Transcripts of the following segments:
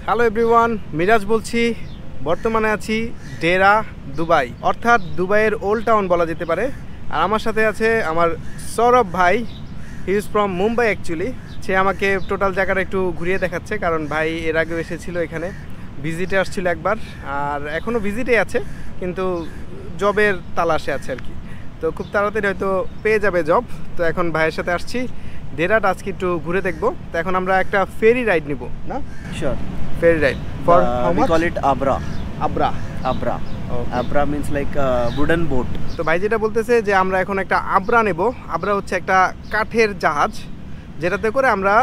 Hello everyone, Miraj বলছি। বর্তমানে আছি ডেরা দুবাই, অর্থাৎ দুবাইয়ের ওল্ড টাউন বলা যেতে পারে। আর আমার সাথে আছে আমার সৌরভ ভাই। He is from Mumbai actually. সে আমাকে টোটাল জায়গাটা একটু ঘুরিয়ে দেখাচ্ছে, কারণ ভাই এর আগেও এসেছিল এখানে, ভিজিটে আসছিল একবার, আর এখনও ভিজিটে আছে, কিন্তু জবের তালাশে আছে আর কি। তো খুব তাড়াতাড়ি হয়তো পেয়ে যাবে জব। তো এখন ভাইয়ের সাথে আসছি ডেরাটা, আজকে একটু ঘুরে দেখবো। তো এখন আমরা একটা ফেরি রাইড নিব না? Sure. Ferry ride. For how We much? call it Abra. Abra. Abra. Okay. Abra means like a wooden boat. তো ভাই যেটা বলতেছে যে আমরা এখন একটা আবরা নেব। আবরা হচ্ছে একটা কাঠের জাহাজ, যেটাতে করে আমরা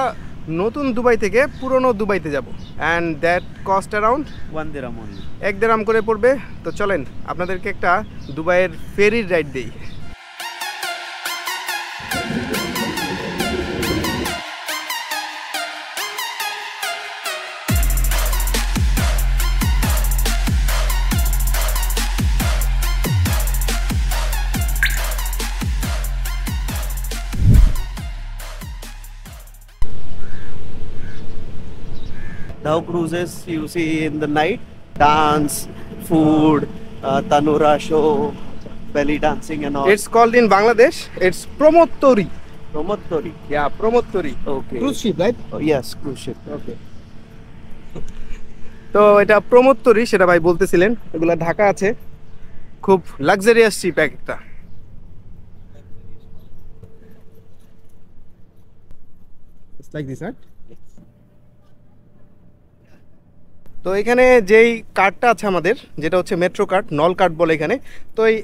নতুন দুবাই থেকে পুরনো দুবাইতে যাব। And that cost around 1 dirham only. 1 দিরহাম করে পড়বে। তো চলেন আপনাদেরকে একটা দুবাইয়ের ফেরির রাইড দিই। Dhow cruises you see in the night, dance, food, tanura show, belly dancing and all. It's called in Bangladesh, it's Promotori. Promotori. Yeah, Promotori. Okay. Cruise ship, right? Oh, yes, cruise ship. ওকে। তো এটা প্রমোত্তরি, সেটা ভাই বলতেছিলেন। এগুলা ঢাকা আছে, খুব luxurious sheep একটা। It's like this, right? তো এখানে যেই কার্ডটা আছে আমাদের, যেটা হচ্ছে মেট্রো কার্ড, নল কার্ড বলে এখানে। তো এই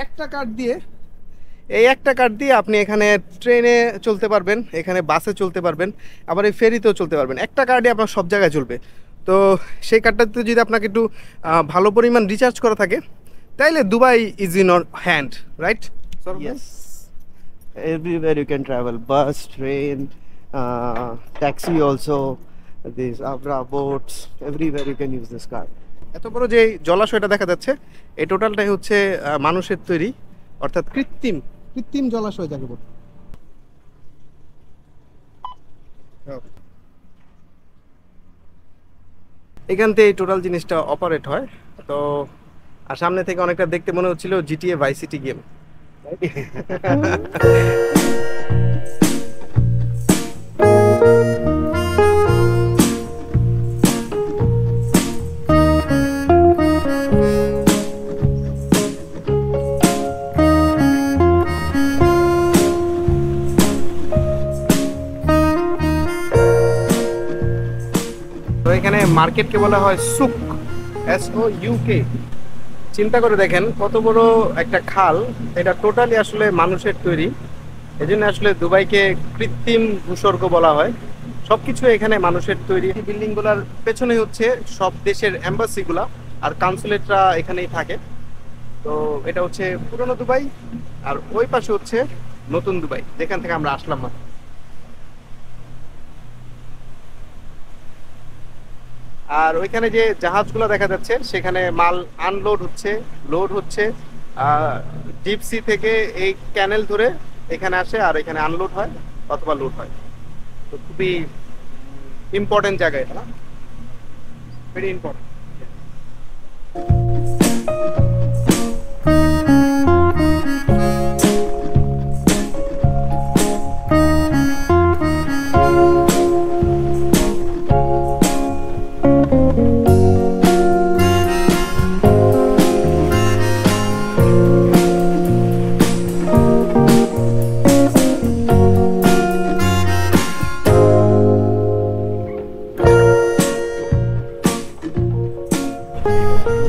একটা কার্ড দিয়ে, আপনি এখানে ট্রেনে চলতে পারবেন, এখানে বাসে চলতে পারবেন, আবার এই ফেরিতেও চলতে পারবেন। একটা কার্ডে আপনার সব জায়গায় চলবে। তো সেই কার্ডটাতে যদি আপনাকে একটু ভালো পরিমাণ রিচার্জ করা থাকে, তাইলে Dubai is in or hand, right? Yes. Everywhere you can travel, bus, train, taxi also, these Abra boats, everywhere you can use this card. এত বড় যে জলাশয়টা দেখা যাচ্ছে, এই টোটালটাই হচ্ছে মানুষের তৈরি, অর্থাৎ কৃত্রিম জলাশয় যাকে বলে। এখান থেকে টোটাল জিনিসটা অপারেট হয়। তো আর সামনে থেকে অনেকটা দেখতে মনে হচ্ছিল জিটিএ ভাইস সিটি গেম। তো এখানে মার্কেটকে বলা হয় সুক, SOUK। চিন্তা করে দেখেন কত বড় একটা খাল, এটা টোটালি আসলে মানুষের তৈরি। এই জন্য আসলে দুবাইকে কৃত্রিম ভূস্বর্গ বলা হয়। সবকিছু এখানে মানুষের তৈরি। বিল্ডিং গুলার পেছনে হচ্ছে সব দেশের এম্বাসিগুলা আর কনসুলেটরা এখানেই থাকে। তো এটা হচ্ছে পুরনো দুবাই, আর ওই পাশে হচ্ছে নতুন দুবাই, যেখান থেকে আমরা আসলাম। আর ওইখানে যে জাহাজগুলো দেখা যাচ্ছে, সেখানে মাল আনলোড হচ্ছে, লোড হচ্ছে। ডিপ সি থেকে এই ক্যানেল ধরে এখানে আসে, আর এখানে আনলোড হয় অথবা লোড হয়। তো খুবই ইম্পর্টেন্ট জায়গা এটা, না? Very important.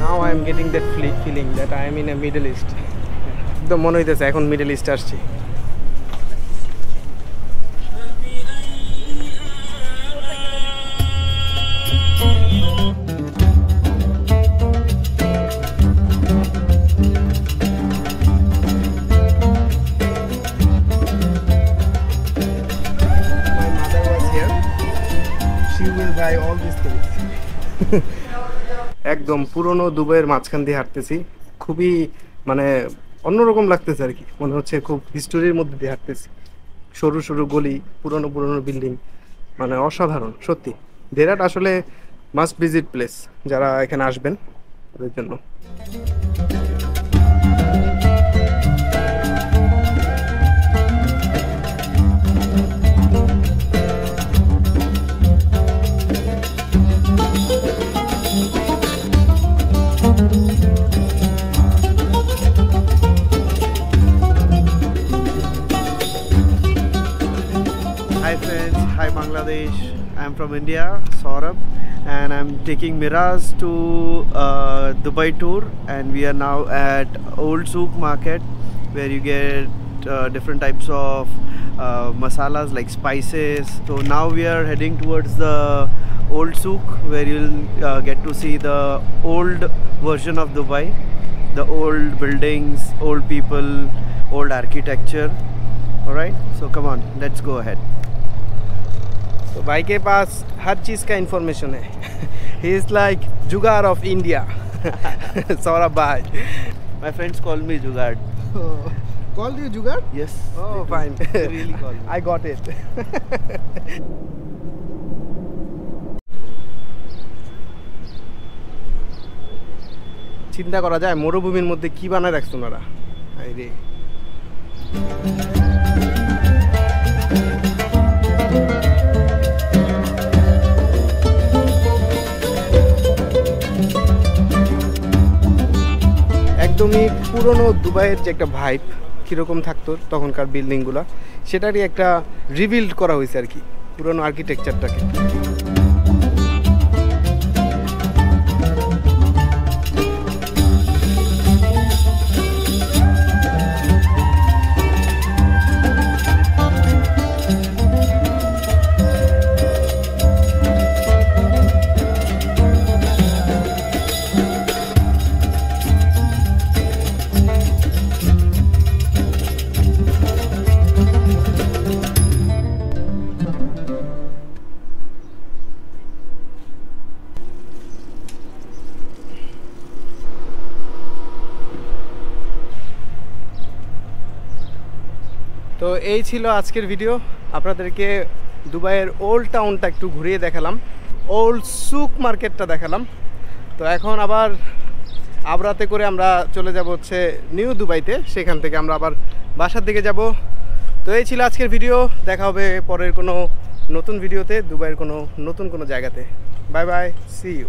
Now I am getting that feeling that I am in a Middle East. একদম মনে হইতেছে এখন মিডল ইস্ট আসছি। My mother was here. She will buy all these things. একদম পুরনো দুবাইয়ের মাঝখান দিয়ে হাঁটতেছি, খুবই মানে অন্যরকম লাগতেছে আর কি। মনে হচ্ছে খুব হিস্টোরির মধ্যে দিয়ে হাঁটতেছি। সরু সরু গলি, পুরনো পুরনো বিল্ডিং, মানে অসাধারণ সত্যি। দেরাট আসলে মাস্ট ভিজিট প্লেস যারা এখানে আসবেন তাদের জন্য। Hi friends, hi Bangladesh. I'm from India, Saurabh, and I'm taking Miraz to Dubai tour, and we are now at Old Souk Market, where you get different types of masalas like spices. So now we are heading towards the Old Souk, where you'll get to see the old version of Dubai, the old buildings, old people, old architecture. All right, so come on, let's go ahead. तो भाई के पास हर चीज़ का information है। He is like जुगाड़ of India. Saurabh भाई। My friends call me Jugad. Call you जुगाड़? Yes. Oh, fine. They really call me. I got it. চিন্তা করা যায় মরুভূমির মধ্যে কি বানায় রাখছো ওনারা। আরে একদমই পুরনো দুবাইয়ের যে একটা ভাইব কীরকম থাকতো তখনকার বিল্ডিংগুলো, সেটারই একটা রিবিল্ড করা হয়েছে আর কি, পুরনো আর্কিটেকচারটাকে। তো এই ছিল আজকের ভিডিও। আপনাদেরকে দুবাইয়ের ওল্ড টাউনটা একটু ঘুরিয়ে দেখালাম, ওল্ড সুক মার্কেটটা দেখালাম। তো এখন আবার আবরাতে করে আমরা চলে যাব হচ্ছে নিউ দুবাইতে, সেখান থেকে আমরা আবার বাসার দিকে যাব। তো এই ছিল আজকের ভিডিও, দেখা হবে পরের কোনো নতুন ভিডিওতে দুবাইয়ের কোনো নতুন কোনো জায়গাতে। Bye bye, see you.